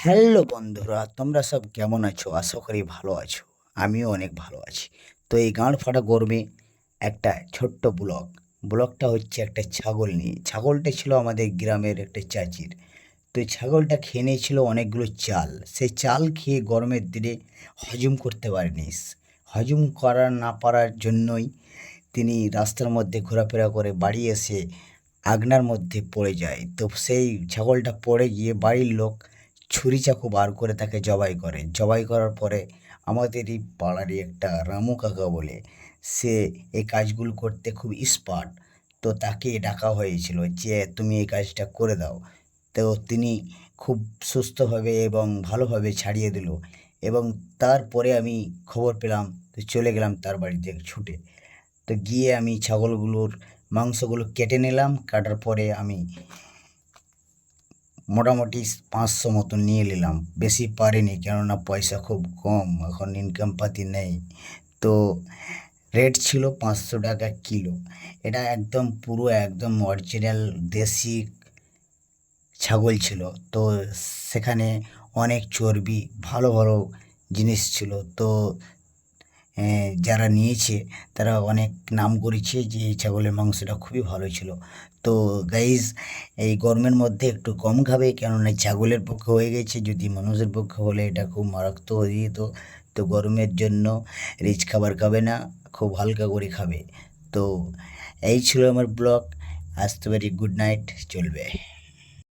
Hello বন্ধুরা, তোমরা সব কেমন আছো? আশা করি ভালো আছো। আমিও অনেক ভালো আছি। তো এই গাঁড় ফাটা গরমে একটা ছোট্ট ব্লগটা হচ্ছে একটা ছাগল নিয়ে। ছাগলটা ছিল আমাদের গ্রামের একটা চাচির। তো এই ছাগলটা খেয়ে নিয়েছিল অনেকগুলো চাল। সেই চাল খেয়ে গরমের দিনে হজম করতে পারেনি। হজম করা না পারার জন্যই তিনি রাস্তার মধ্যে ঘোরাফেরা করে বাড়ি এসে আগনার মধ্যে পড়ে যায়। তো সেই ছাগলটা পড়ে গিয়ে বাড়ির লোক ছুরি চাকু বার করে তাকে জবাই করে। জবাই করার পরে আমাদেরই পাড়ারই একটা রামু কাকা বলে, সে এই কাজগুলো করতে খুব এক্সপার্ট। তো তাকে ডাকা হয়েছিল যে তুমি এই কাজটা করে দাও। তো তিনি খুব সুস্থভাবে এবং ভালোভাবে ছাড়িয়ে দিল। এবং তারপরে আমি খবর পেলাম, তো চলে গেলাম তার বাড়িতে ছুটে। তো গিয়ে আমি ছাগলগুলোর মাংসগুলো কেটে নিলাম। কাটার পরে আমি মোটামুটি 500 মতন নিয়ে নিলাম। বেশি পারিনি, কেননা পয়সা খুব কম, এখন ইনকাম পাতি নেই। তো রেট ছিল 500 টাকা কিলো। এটা একদম পুরো একদম অরিজিনাল দেশি ছাগল ছিল। তো সেখানে অনেক চর্বি, ভালো ভালো জিনিস ছিল। তো যারা নিয়েছে তারা অনেক নাম করেছে যে এই ছাগলের মাংসটা খুবই ভালো ছিল। তো গাইজ, এই গরমের মধ্যে একটু কম খাবে, কেননা ছাগলের পক্ষে হয়ে গেছে, যদি মানুষের পক্ষে হলে এটা খুব মারাত্মক হয়ে যেত। তো গরমের জন্য রিচ খাবার খাবে না, খুব হালকা করে খাবে। তো এই ছিল আমার ব্লগ। আজ তো ভেরি গুড নাইট চলবে।